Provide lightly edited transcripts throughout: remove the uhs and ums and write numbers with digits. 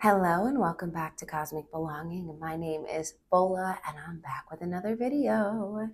Hello and welcome back to Cosmic Belonging. My name is Bola and I'm back with another video.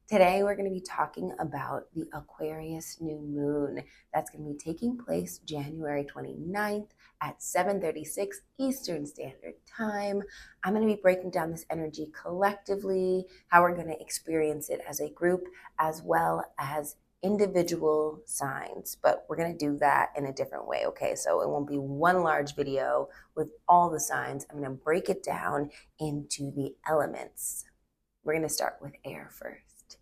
Today we're going to be talking about the Aquarius New Moon that's going to be taking place January 29th at 7:36 Eastern Standard Time. I'm going to be breaking down this energy collectively, how we're going to experience it as a group, as well as individual signs, but we're going to do that in a different way. Okay, so it won't be one large video with all the signs. I'm going to break it down into the elements. We're going to start with air first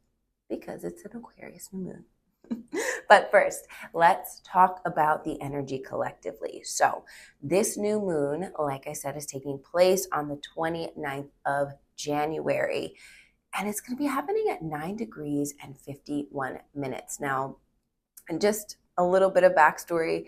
because it's an Aquarius new moon. But first, let's talk about the energy collectively. So this new moon, like I said, is taking place on the 29th of January. And it's going to be happening at 9 degrees and 51 minutes. Now, and just a little bit of backstory,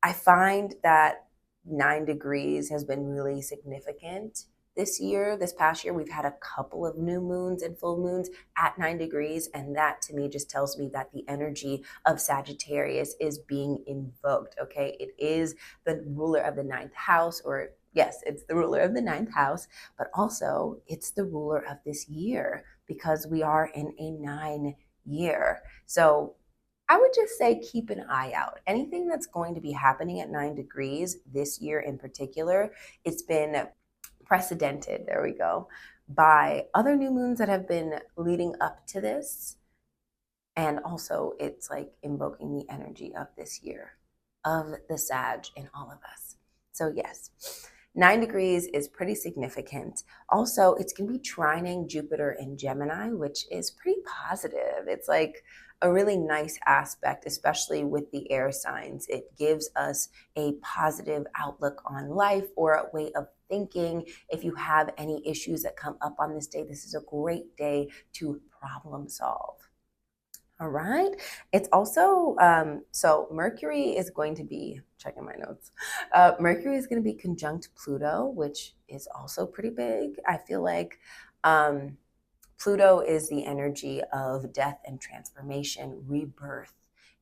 I find that 9 degrees has been really significant this year. This past year, we've had a couple of new moons and full moons at 9 degrees. And that to me just tells me that the energy of Sagittarius is being invoked. Okay, it is the ruler of the ninth house, or yes, it's the ruler of the ninth house, but also it's the ruler of this year because we are in a 9 year. So I would just say keep an eye out. Anything that's going to be happening at 9 degrees this year in particular, it's been precedented, there we go, by other new moons that have been leading up to this. And also it's like invoking the energy of this year, of the Sag in all of us. So yes, 9 degrees is pretty significant. Also, it's going to be trining Jupiter in Gemini, which is pretty positive. It's like a really nice aspect, especially with the air signs. It gives us a positive outlook on life or a way of thinking. If you have any issues that come up on this day, this is a great day to problem solve. All right. It's also, so Mercury is going to be, checking my notes, Mercury is going to be conjunct Pluto, which is also pretty big. I feel like Pluto is the energy of death and transformation, rebirth.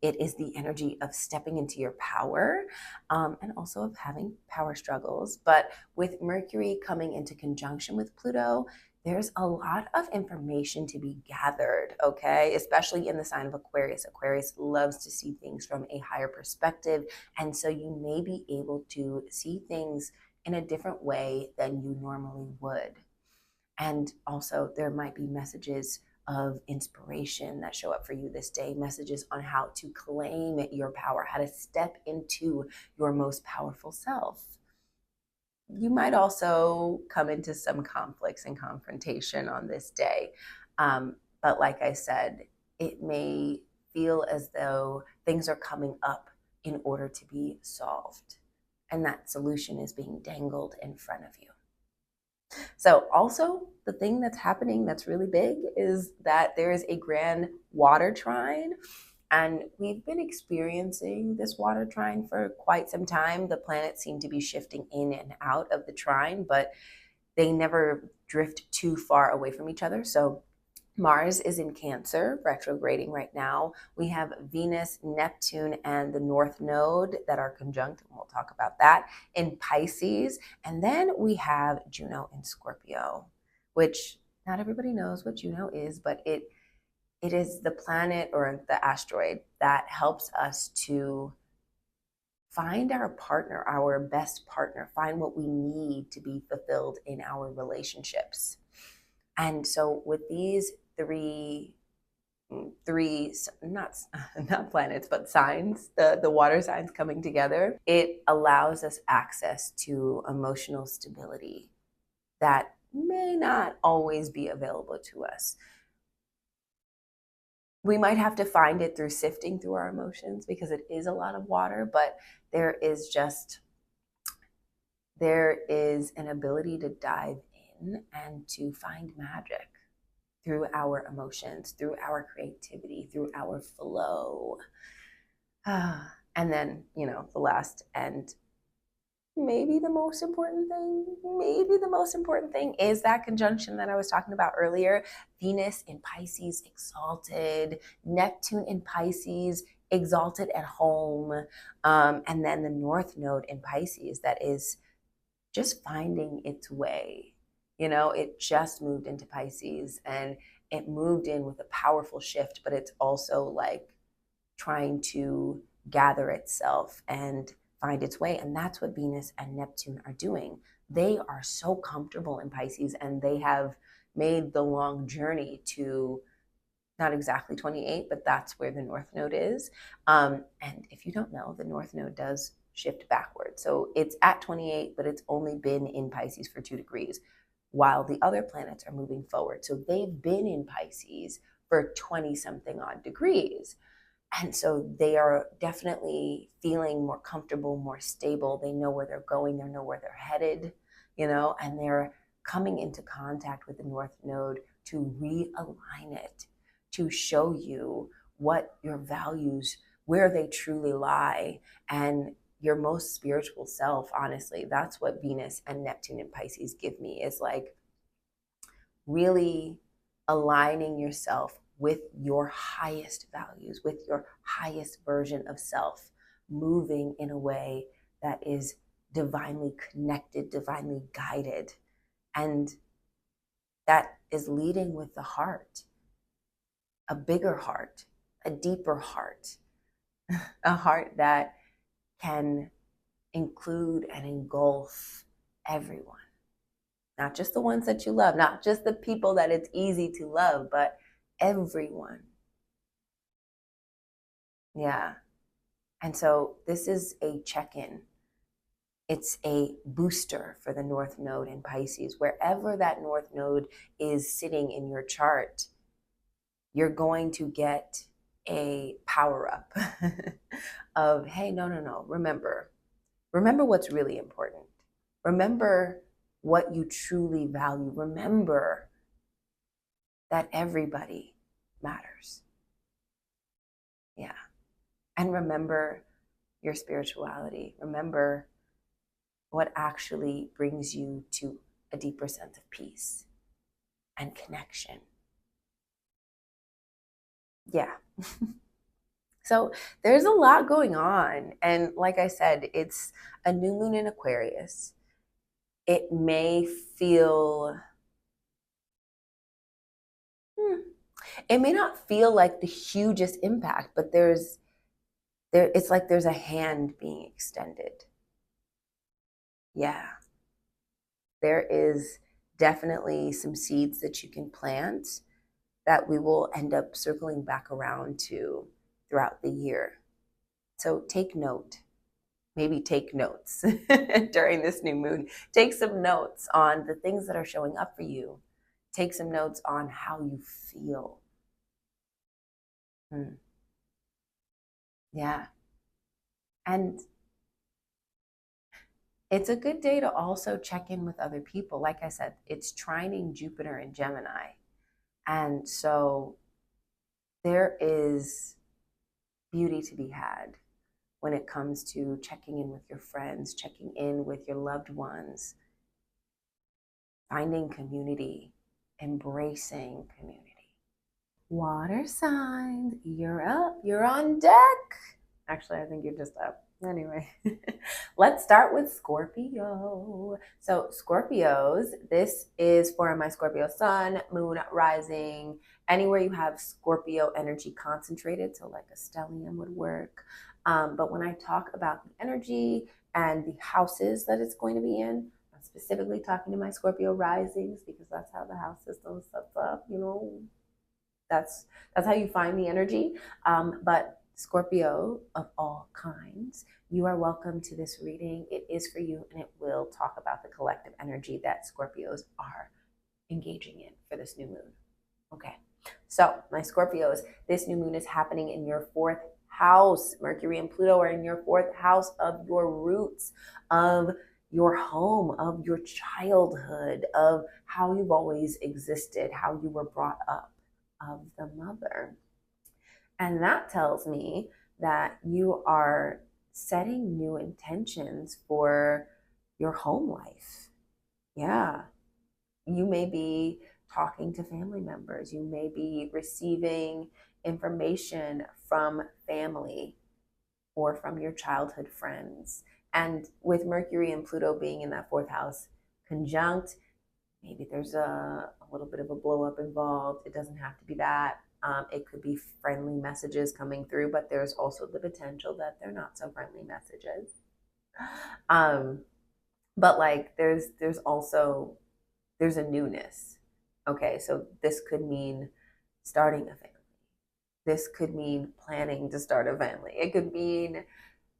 It is the energy of stepping into your power and also of having power struggles. But with Mercury coming into conjunction with Pluto, there's a lot of information to be gathered, okay? Especially in the sign of Aquarius. Aquarius loves to see things from a higher perspective. And so you may be able to see things in a different way than you normally would. And also there might be messages of inspiration that show up for you this day, messages on how to claim your power, how to step into your most powerful self. You might also come into some conflicts and confrontation on this day. But like I said, it may feel as though things are coming up in order to be solved. And that solution is being dangled in front of you. So also the thing that's happening that's really big is that there is a grand water trine. And we've been experiencing this water trine for quite some time. The planets seem to be shifting in and out of the trine, but they never drift too far away from each other. So Mars is in Cancer, retrograding right now. We have Venus, Neptune, and the North Node that are conjunct, and we'll talk about that, in Pisces. And then we have Juno in Scorpio, which not everybody knows what Juno is, but it is the planet or the asteroid that helps us to find our partner, our best partner, find what we need to be fulfilled in our relationships. And so with these three not planets, but signs, the water signs coming together, it allows us access to emotional stability that may not always be available to us. We might have to find it through sifting through our emotions because it is a lot of water, but there is an ability to dive in and to find magic through our emotions, through our creativity, through our flow. And then, the last and maybe the most important thing is that conjunction that I was talking about earlier. Venus in Pisces exalted, Neptune in Pisces exalted at home, and then the North Node in Pisces that is just finding its way. You know, it just moved into Pisces and it moved in with a powerful shift, but it's also like trying to gather itself and find its way. And that's what Venus and Neptune are doing. They are so comfortable in Pisces and they have made the long journey to not exactly 28, but that's where the North Node is. And if you don't know, the North Node does shift backward. So it's at 28, but it's only been in Pisces for 2 degrees, while the other planets are moving forward. So they've been in Pisces for 20 something odd degrees. And so they are definitely feeling more comfortable, more stable. They know where they're going, they know where they're headed, you know, and they're coming into contact with the North Node to realign it, to show you what your values, where they truly lie, and your most spiritual self. Honestly, that's what Venus and Neptune and Pisces give me, is like really aligning yourself with your highest values, with your highest version of self, moving in a way that is divinely connected, divinely guided. And that is leading with the heart, a bigger heart, a deeper heart, a heart that can include and engulf everyone. Not just the ones that you love, not just the people that it's easy to love, but everyone. Yeah. And so this is a check-in. It's a booster for the North Node in Pisces. Wherever that North Node is sitting in your chart, you're going to get a power up of, hey, no. Remember what's really important. Remember what you truly value. Remember that everybody matters. Yeah. And remember your spirituality. Remember what actually brings you to a deeper sense of peace and connection. Yeah. So there's a lot going on. And like I said, it's a new moon in Aquarius. It may feel, it may not feel like the hugest impact, but it's like there's a hand being extended. Yeah. There is definitely some seeds that you can plant that we will end up circling back around to throughout the year. So take note. Maybe take notes during this new moon. Take some notes on the things that are showing up for you. Take some notes on how you feel. Yeah. And it's a good day to also check in with other people. Like I said, it's trining Jupiter in Gemini. And so there is beauty to be had when it comes to checking in with your friends, checking in with your loved ones, finding community, embracing community. Water signs, you're up, you're on deck. Actually, I think you're just up. Anyway, let's start with Scorpio. So Scorpios, this is for my Scorpio sun, moon, rising, anywhere you have Scorpio energy concentrated. So like a stellium would work. But when I talk about the energy and the houses that it's going to be in, I'm specifically talking to my Scorpio risings because that's how the house system sets up, you know. That's how you find the energy. But Scorpio of all kinds, you are welcome to this reading. It is for you, and it will talk about the collective energy that Scorpios are engaging in for this new moon. Okay, so my Scorpios, this new moon is happening in your 4th house. Mercury and Pluto are in your 4th house of your roots, of your home, of your childhood, of how you've always existed, how you were brought up, of the mother. And that tells me that you are setting new intentions for your home life. Yeah. You may be talking to family members. You may be receiving information from family or from your childhood friends And with Mercury and Pluto being in that fourth house conjunct, maybe there's a little bit of a blow up involved. It doesn't have to be that. It could be friendly messages coming through, but there's also the potential that they're not so friendly messages. But like there's also there's a newness. Okay, so this could mean starting a family. This could mean planning to start a family. It could mean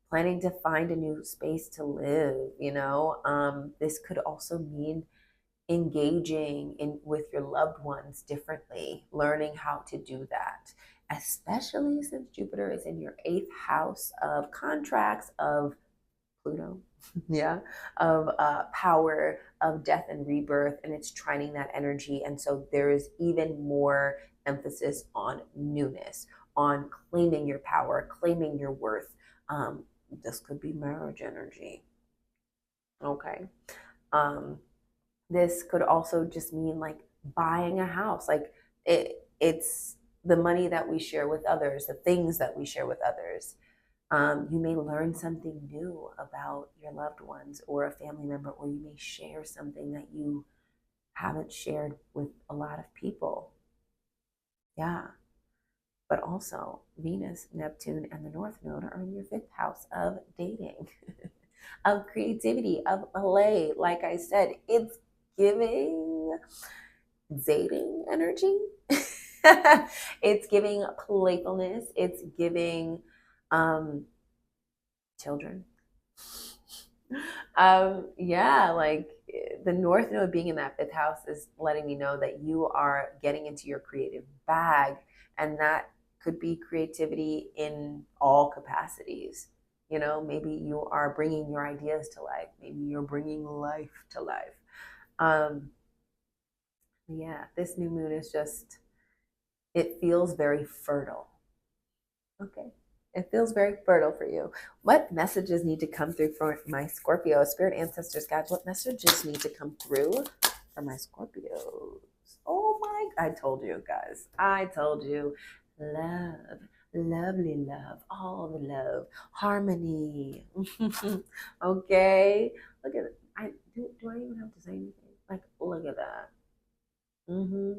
planning to find a new space to live, you know. This could also mean engaging in with your loved ones differently, learning how to do that, especially since Jupiter is in your eighth house of contracts, of Pluto, yeah, of power, of death and rebirth, and it's trining that energy. And so there is even more emphasis on newness, on claiming your power, claiming your worth. This could be marriage energy. Okay. This could also just mean like buying a house. Like it's the money that we share with others, the things that we share with others. You may learn something new about your loved ones or a family member, or you may share something that you haven't shared with a lot of people. Yeah. But also, Venus, Neptune, and the North Node are in your fifth house of dating, of creativity, of play. Like I said, it's giving dating energy. It's giving playfulness. It's giving children. Yeah, like the North Node being in that fifth house is letting me know that you are getting into your creative bag, and that could be creativity in all capacities. You know, maybe you are bringing your ideas to life. Maybe you're bringing life to life. Yeah, this new moon is just, it feels very fertile. Okay. It feels very fertile for you. What messages need to come through for my Scorpio? Spirit ancestors, guys, what messages need to come through for my Scorpios? Oh my, I told you guys. I told you. Love, lovely love, all the love, harmony. Okay. Look at it. Do I even have to say anything? Like, look at that. Mm-hmm.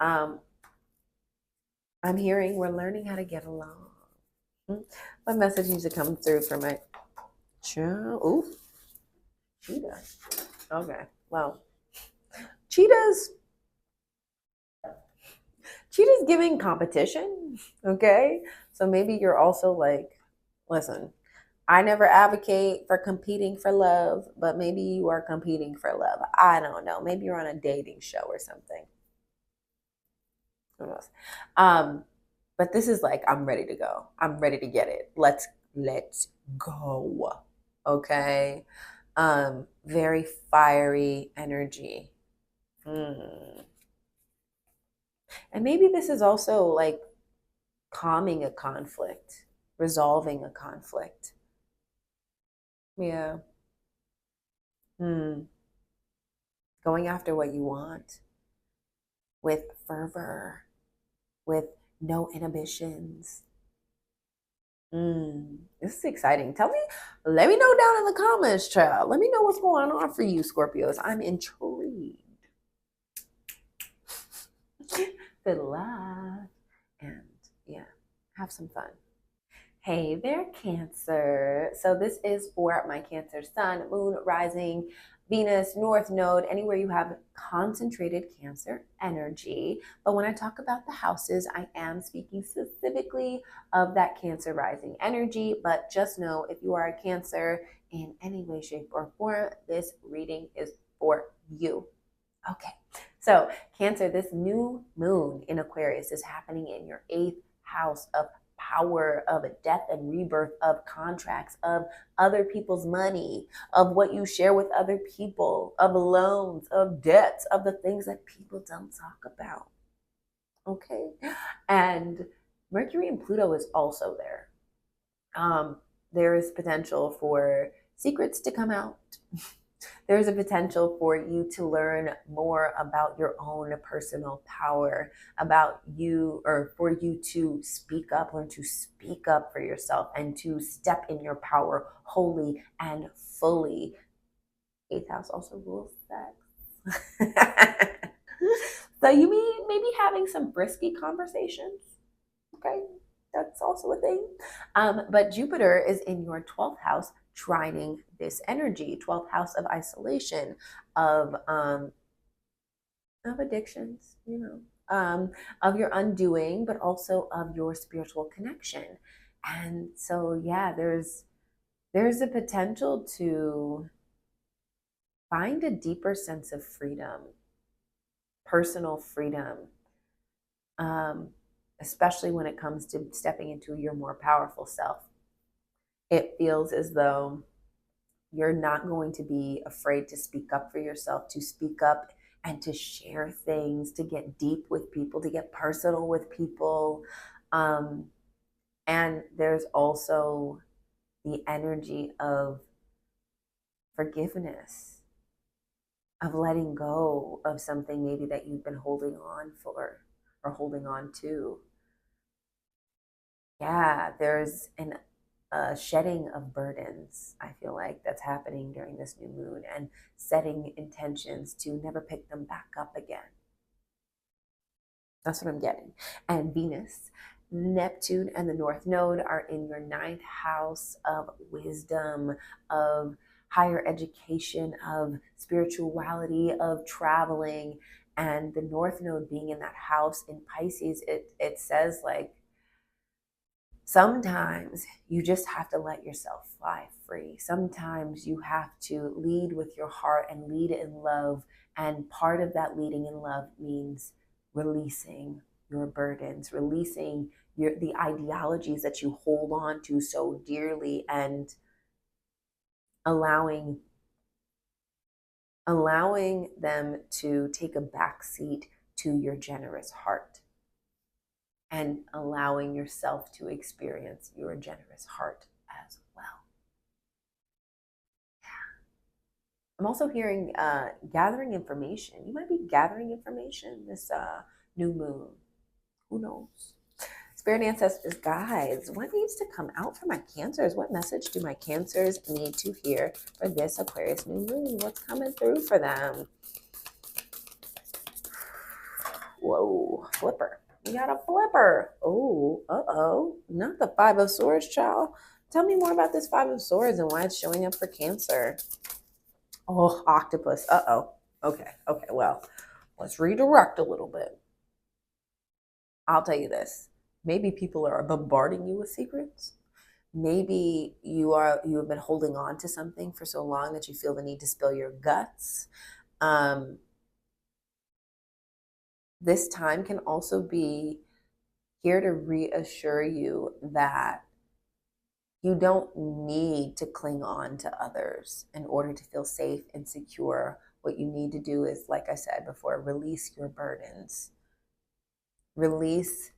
Um, I'm hearing we're learning how to get along. What message needs to come through for my child? Ooh, cheetah. Okay, well, cheetahs. Cheetahs giving competition. Okay, so maybe you're also like, listen, I never advocate for competing for love, but maybe you are competing for love. I don't know. Maybe you're on a dating show or something. Who knows? But this is like, I'm ready to go. I'm ready to get it. Let's go. Okay. Very fiery energy. And maybe this is also like calming a conflict, resolving a conflict. Yeah. Going after what you want with fervor, with no inhibitions. This is exciting. Let me know down in the comments, child. Let me know what's going on for you, Scorpios. I'm intrigued. Good luck. And yeah, have some fun. Hey there, Cancer. So this is for my Cancer sun, moon, rising, Venus, North Node, anywhere you have concentrated Cancer energy. But when I talk about the houses, I am speaking specifically of that Cancer rising energy. But just know if you are a Cancer in any way, shape, or form, this reading is for you. Okay, so Cancer, this new moon in Aquarius is happening in your eighth house of power, of death and rebirth, of contracts, of other people's money, of what you share with other people, of loans, of debts, of the things that people don't talk about. Okay, and Mercury and Pluto is also there. There is potential for secrets to come out. There's a potential for you to learn more about your own personal power, about you, or for you to speak up, learn to speak up for yourself and to step in your power wholly and fully. Eighth house also rules sex. So you may be having some frisky conversations. Okay, that's also a thing. But Jupiter is in your 12th house, trining this energy. 12th house of isolation, of addictions, of your undoing, but also of your spiritual connection. And so, yeah, there's a potential to find a deeper sense of freedom, personal freedom, especially when it comes to stepping into your more powerful self. It feels as though you're not going to be afraid to speak up for yourself, to speak up and to share things, to get deep with people, to get personal with people. And there's also the energy of forgiveness, of letting go of something maybe that you've been holding on for or holding on to. Yeah, there's an shedding of burdens, I feel like, that's happening during this new moon, and setting intentions to never pick them back up again. That's what I'm getting. And Venus, Neptune, and the North Node are in your 9th house of wisdom, of higher education, of spirituality, of traveling. And the North Node being in that house in Pisces, it says like, sometimes you just have to let yourself fly free. Sometimes you have to lead with your heart and lead in love. And part of that leading in love means releasing your burdens, releasing the ideologies that you hold on to so dearly, and allowing them to take a back seat to your generous heart, and allowing yourself to experience your generous heart as well. I'm also hearing gathering information. You might be gathering information this new moon. Who knows? Spirit ancestors, guides, what needs to come out for my Cancers? What message do my Cancers need to hear for this Aquarius new moon? What's coming through for them? Whoa, flipper. We got a flipper. Oh, uh-oh. Not the Five of Swords, child. Tell me more about this Five of Swords and why it's showing up for Cancer. Oh, octopus. Uh-oh. Okay, well, let's redirect a little bit. I'll tell you this. Maybe people are bombarding you with secrets. Maybe you have been holding on to something for so long that you feel the need to spill your guts. This time can also be here to reassure you that you don't need to cling on to others in order to feel safe and secure. What you need to do is, like I said before, release your burdens, release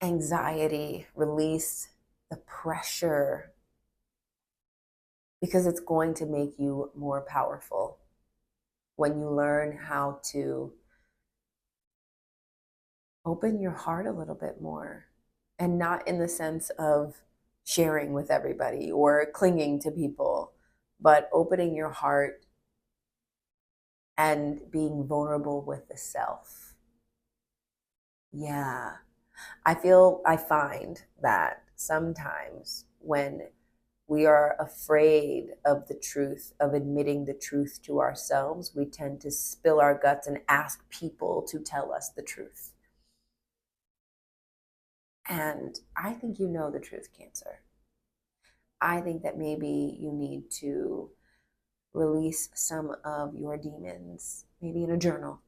anxiety, release the pressure, because it's going to make you more powerful when you learn how to open your heart a little bit more, and not in the sense of sharing with everybody or clinging to people, but opening your heart and being vulnerable with the self. Yeah. I find that sometimes when we are afraid of the truth, of admitting the truth to ourselves, we tend to spill our guts and ask people to tell us the truth. And I think you know the truth, Cancer. I think that maybe you need to release some of your demons, maybe in a journal.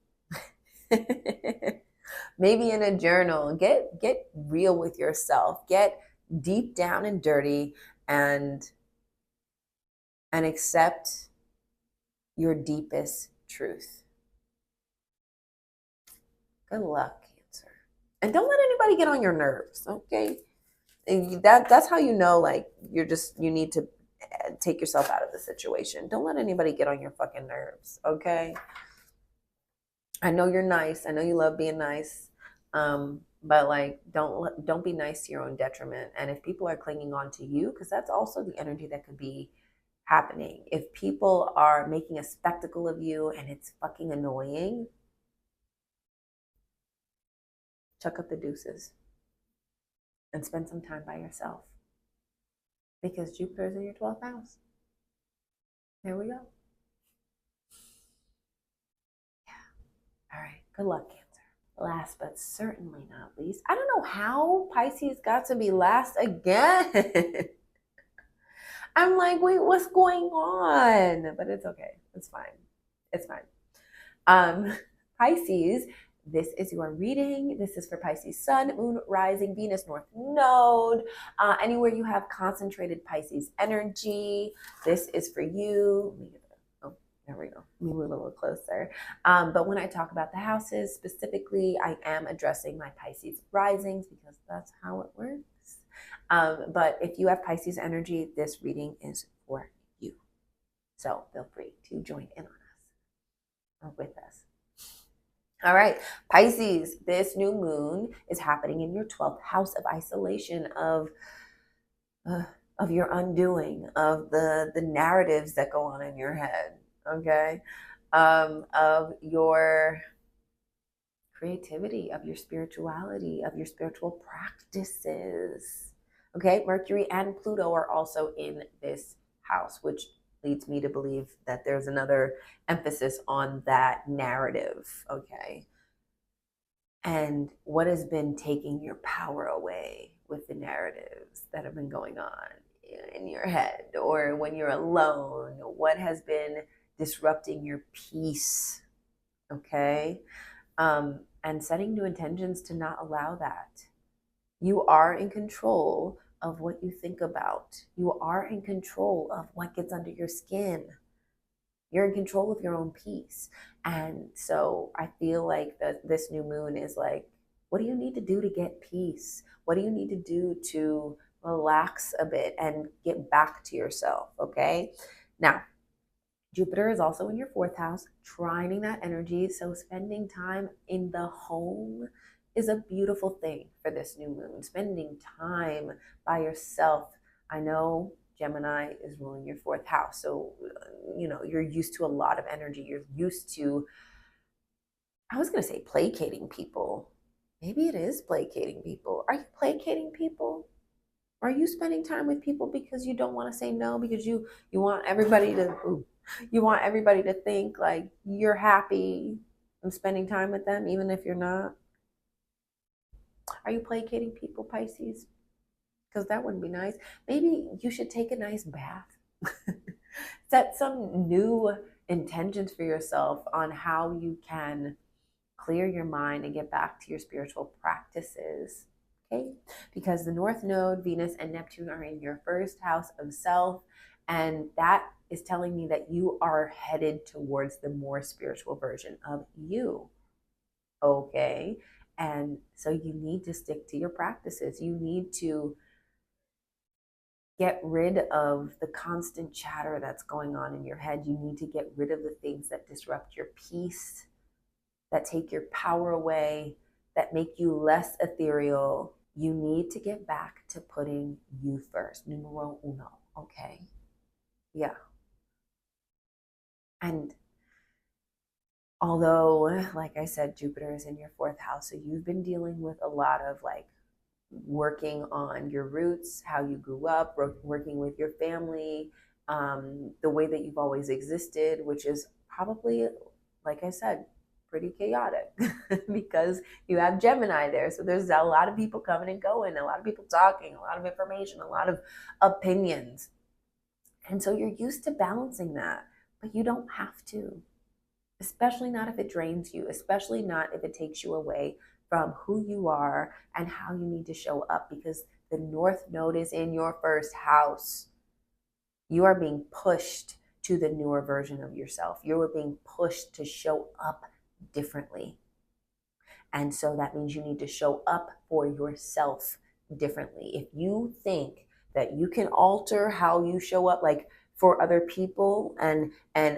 Maybe in a journal. Get real with yourself. Get deep down and dirty, and accept your deepest truth. Good luck, Cancer. And don't let anybody get on your nerves, okay? And that's how you know, like, you need to take yourself out of the situation. Don't let anybody get on your fucking nerves, okay? I know you're nice. I know you love being nice. But like, don't be nice to your own detriment. And if people are clinging on to you, because that's also the energy that could be happening. If people are making a spectacle of you and it's fucking annoying, chuck up the deuces and spend some time by yourself. Because Jupiter's in your 12th house. There we go. Yeah. All right. Good luck, Cancer. Last but certainly not least, I don't know how Pisces got to be last again. I'm like, wait, what's going on? But it's okay. It's fine. It's fine. Pisces, this is your reading. This is for Pisces Sun, Moon, Rising, Venus, North Node. Anywhere you have concentrated Pisces energy, this is for you. Oh, there we go. Move a little closer. But when I talk about the houses specifically, I am addressing my Pisces risings because that's how it works. But if you have Pisces energy, this reading is for you. So feel free to join in on us or with us. All right, Pisces, this new moon is happening in your 12th house of isolation, of your undoing, of the narratives that go on in your head, okay? Of your creativity, of your spirituality, of your spiritual practices. Okay, Mercury and Pluto are also in this house, which leads me to believe that there's another emphasis on that narrative, okay? And what has been taking your power away with the narratives that have been going on in your head, or when you're alone? What has been disrupting your peace, okay? And setting new intentions to not allow that. You are in control of what you think about. You are in control of what gets under your skin. You're in control of your own peace. And so I feel like this new moon is like, what do you need to do to get peace? What do you need to do to relax a bit and get back to yourself, okay? Now, Jupiter is also in your 4th house, trining that energy. So spending time in the home is a beautiful thing for this new moon. Spending time by yourself. I know Gemini is ruling your 4th house. So, you're used to a lot of energy. You're used to, I was going to say placating people. Maybe it is placating people. Are you placating people? Are you spending time with people because you don't want to say no, because you want everybody to think like you're happy and spending time with them, even if you're not? Are you placating people, Pisces? Because that wouldn't be nice. Maybe you should take a nice bath. Set some new intentions for yourself on how you can clear your mind and get back to your spiritual practices. Okay? Because the North Node, Venus, and Neptune are in your 1st house of self. And that is telling me that you are headed towards the more spiritual version of you. Okay? And so you need to stick to your practices. You need to get rid of the constant chatter that's going on in your head. You need to get rid of the things that disrupt your peace, that take your power away, that make you less ethereal. You need to get back to putting you first. Numero uno, okay? Yeah. And although, like I said, Jupiter is in your 4th house, so you've been dealing with a lot of like working on your roots, how you grew up, working with your family, the way that you've always existed, which is probably, like I said, pretty chaotic because you have Gemini there. So there's a lot of people coming and going, a lot of people talking, a lot of information, a lot of opinions. And so you're used to balancing that, but you don't have to, especially not if it drains you, especially not if it takes you away from who you are and how you need to show up, because the North Node is in your 1st house. You are being pushed to the newer version of yourself. You are being pushed to show up differently. And so that means you need to show up for yourself differently. If you think that you can alter how you show up, like for other people and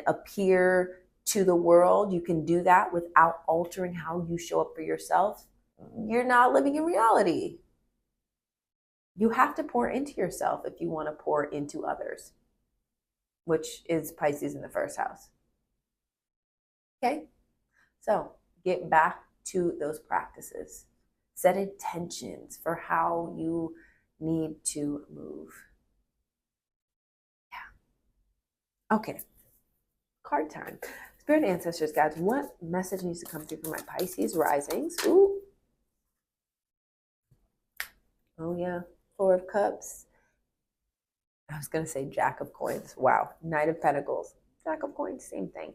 appear to the world, you can do that without altering how you show up for yourself, you're not living in reality. You have to pour into yourself if you want to pour into others, which is Pisces in the first house. Okay? So get back to those practices. Set intentions for how you need to move. Yeah. Okay. Card time. Spirit ancestors, guys, what message needs to come through for my Pisces risings? Ooh. Oh, yeah. Four of Cups. I was going to say Jack of Coins. Wow. Knight of Pentacles. Jack of Coins, same thing.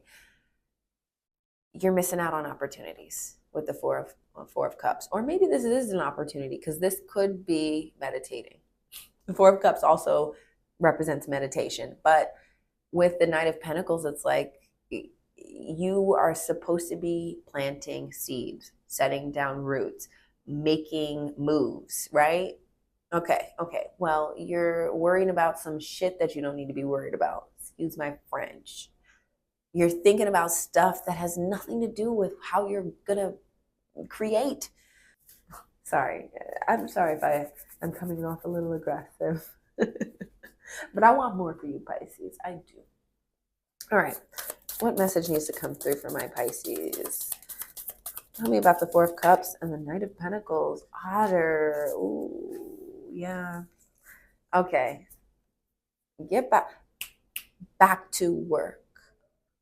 You're missing out on opportunities with the Four of Cups. Or maybe this is an opportunity because this could be meditating. The Four of Cups also represents meditation. But with the Knight of Pentacles, it's like you are supposed to be planting seeds, setting down roots, making moves, right? Okay. Well, you're worrying about some shit that you don't need to be worried about. Excuse my French. You're thinking about stuff that has nothing to do with how you're going to create. Sorry. I'm sorry if I'm coming off a little aggressive. But I want more for you, Pisces. I do. All right. What message needs to come through for my Pisces? Tell me about the Four of Cups and the Knight of Pentacles. Otter. Ooh, yeah. Okay. Get back to work.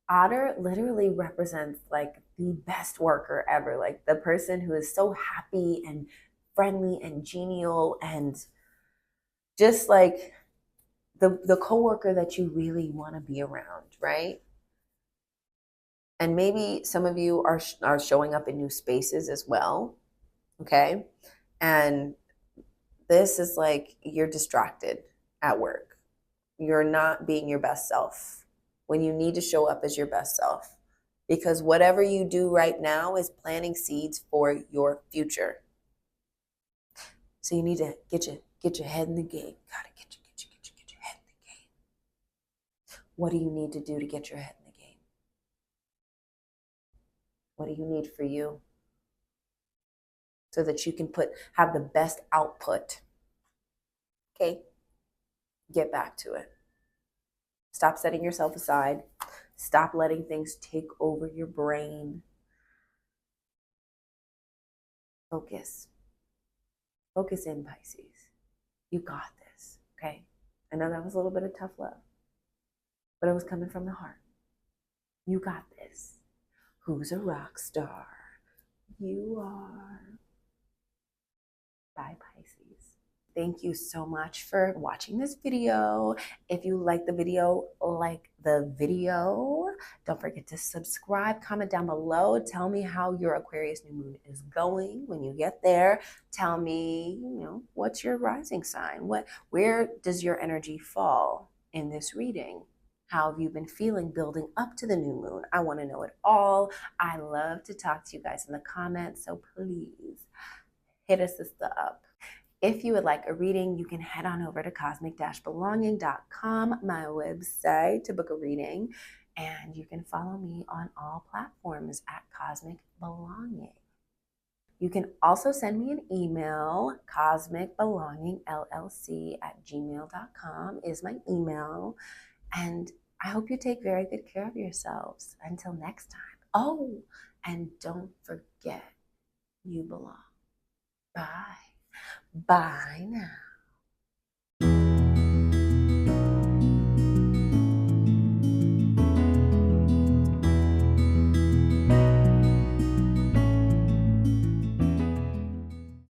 Otter literally represents like the best worker ever. Like the person who is so happy and friendly and genial and just like the coworker that you really want to be around, right? And maybe some of you are showing up in new spaces as well, okay? And this is like you're distracted at work. You're not being your best self when you need to show up as your best self. Because whatever you do right now is planting seeds for your future. So you need to get your head in the game. Gotta get your head in the game. What do you need to do to get your head in the game? What do you need for you? So that you can have the best output. Okay? Get back to it. Stop setting yourself aside. Stop letting things take over your brain. Focus. Focus in, Pisces. You got this, okay? I know that was a little bit of tough love, but it was coming from the heart. You got this. Who's a rock star? You are. Bye, Pisces. Thank you so much for watching this video. If you like the video, don't forget to subscribe, comment down below. Tell me how your Aquarius New Moon is going when you get there. Tell me, what's your rising sign? Where does your energy fall in this reading? How have you been feeling building up to the new moon? I want to know it all. I love to talk to you guys in the comments, so please hit us up. If you would like a reading, you can head on over to cosmic-belonging.com, my website, to book a reading. And you can follow me on all platforms at Cosmic Belonging. You can also send me an email, cosmicbelongingllc@gmail.com is my email. And I hope you take very good care of yourselves. Until next time. Oh, and don't forget, you belong. Bye. Bye now.